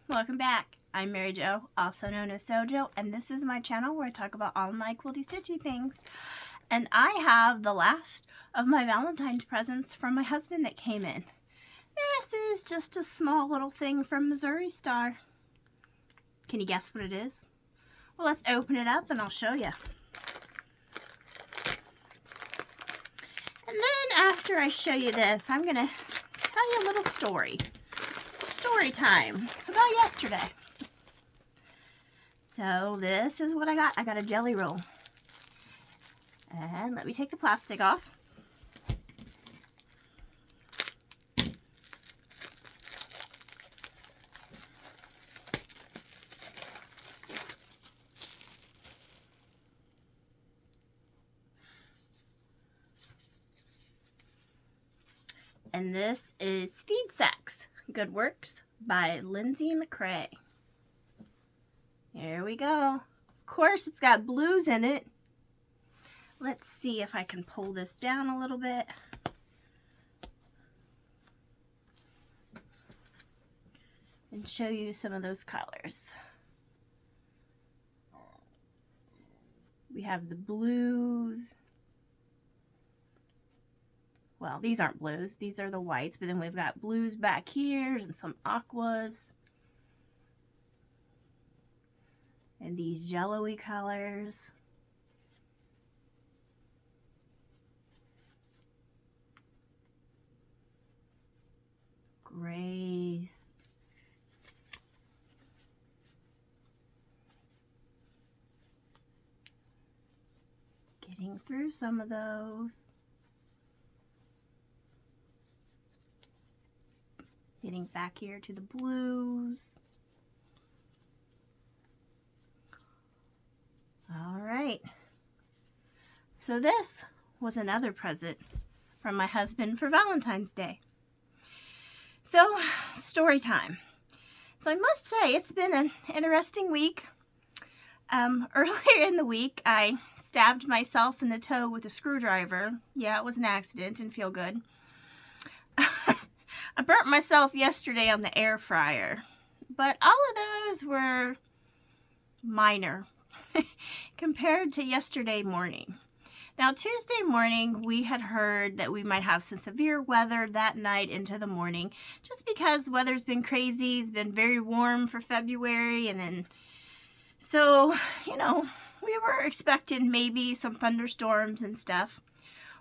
Welcome back. I'm Mary Jo, also known as Sojo, and this is my channel where I talk about all my quilty stitchy things. And I have the last of my Valentine's presents from my husband that came in. This is just a small little thing from Missouri Star. Can you guess what it is? Well, let's open it up and I'll show you. And then after I show you this, I'm going to tell you a little story. Story time about yesterday. So this is what I got. I got a jelly roll. And let me take the plastic off. And this is Feed Sacks Good Works by Lindsay McCrae. Here we go. Of course, it's got blues in it. Let's see if I can pull this down a little bit. And show you some of those colors. We have the blues. Well, these aren't blues. These are the whites. But then we've got blues back here and some aquas. And these yellowy colors. Grays. Getting through some of those. Getting back here to the blues. All right. So this was another present from my husband for Valentine's Day. So, story time. So I must say it's been an interesting week. Earlier in the week, I stabbed myself in the toe with a screwdriver. Yeah, it was an accident. Didn't feel good. I burnt myself yesterday on the air fryer, but all of those were minor compared to yesterday morning. Now, Tuesday morning, we had heard that we might have some severe weather that night into the morning, just because weather's been crazy. It's been very warm for February, and then, so, you know, we were expecting maybe some thunderstorms and stuff.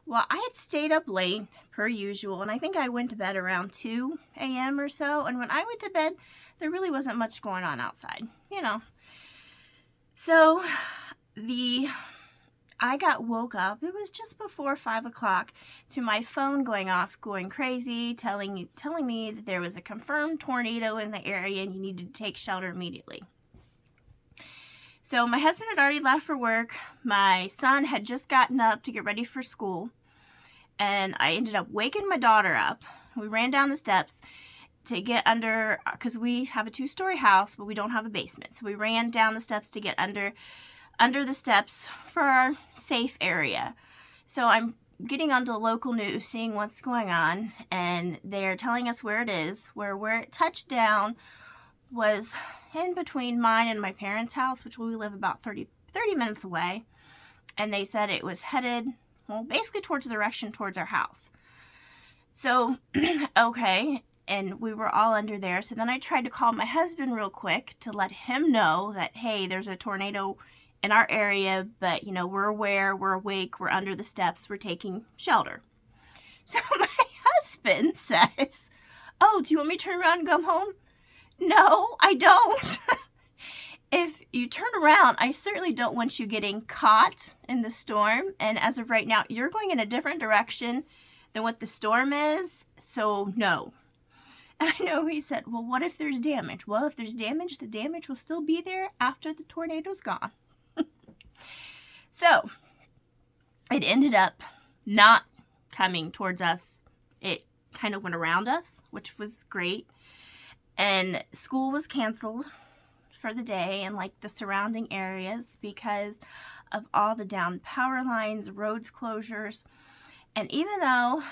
Well, I had stayed up late, per usual, and I think I went to bed around 2 a.m. or so, and when I went to bed, there really wasn't much going on outside, you know. So, I got woke up, it was just before 5 o'clock, to my phone going off, going crazy, telling me that there was a confirmed tornado in the area and you needed to take shelter immediately. So, my husband had already left for work, my son had just gotten up to get ready for school, and I ended up waking my daughter up. We ran down the steps to get under, because we have a 2-story house, but we don't have a basement. So we ran down the steps to get under the steps for our safe area. So I'm getting onto the local news, seeing what's going on, and they're telling us where it is, where it touched down was in between mine and my parents' house, which we live about 30 minutes away. And they said it was headed, well, basically towards the direction towards our house. So, okay, and we were all under there. So then I tried to call my husband real quick to let him know that, hey, there's a tornado in our area, but, you know, we're aware, we're awake, we're under the steps, we're taking shelter. So my husband says, oh, do you want me to turn around and come home? No, I don't. If you turn around, I certainly don't want you getting caught in the storm. And as of right now, you're going in a different direction than what the storm is. So no. And I know he said, well, what if there's damage? Well, if there's damage, the damage will still be there after the tornado's gone. So it ended up not coming towards us. It kind of went around us, which was great. And school was canceled for the day and like the surrounding areas because of all the down power lines, roads closures. And even though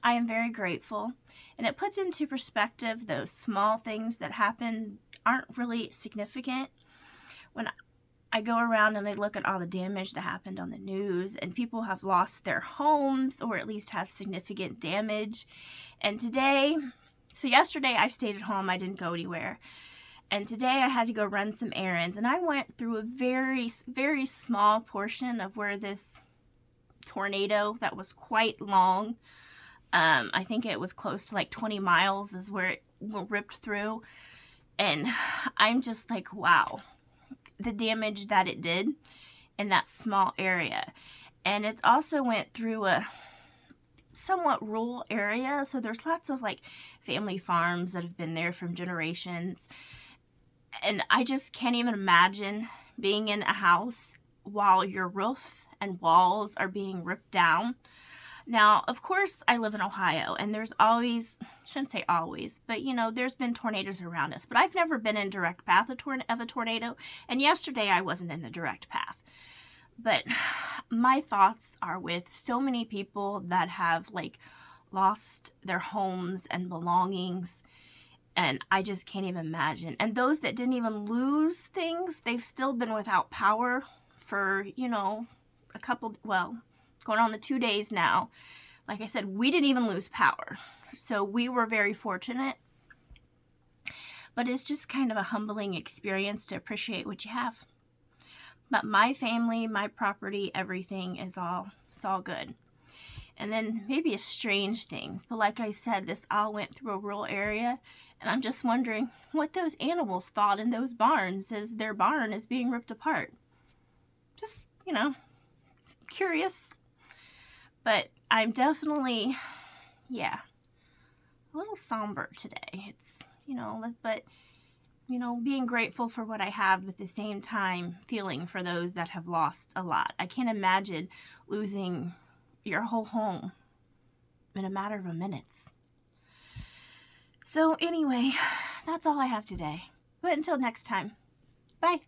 I am very grateful. And it puts into perspective those small things that happen aren't really significant. When I go around and I look at all the damage that happened on the news, and people have lost their homes or at least have significant damage. And yesterday I stayed at home, I didn't go anywhere. And today I had to go run some errands, and I went through a very, very small portion of where this tornado that was quite long, I think it was close to like 20 miles is where it ripped through. And I'm just like, wow, the damage that it did in that small area. And it also went through a somewhat rural area, so there's lots of like family farms that have been there from generations. And I just can't even imagine being in a house while your roof and walls are being ripped down. Now, of course, I live in Ohio, and there's always, shouldn't say always, but there's been tornadoes around us. But I've never been in direct path of a tornado, and yesterday I wasn't in the direct path. But my thoughts are with so many people that have like lost their homes and belongings, and I just can't even imagine. And those that didn't even lose things, they've still been without power for, going on the 2 days now. Like I said, we didn't even lose power. So we were very fortunate. But it's just kind of a humbling experience to appreciate what you have. But my family, my property, everything it's all good. And then maybe a strange thing. But like I said, this all went through a rural area. And I'm just wondering what those animals thought in those barns as their barn is being ripped apart. Just, curious. But I'm definitely, a little somber today. It's, but, being grateful for what I have, but at the same time, feeling for those that have lost a lot. I can't imagine losing your whole home in a matter of minutes. So anyway, that's all I have today. But until next time, bye.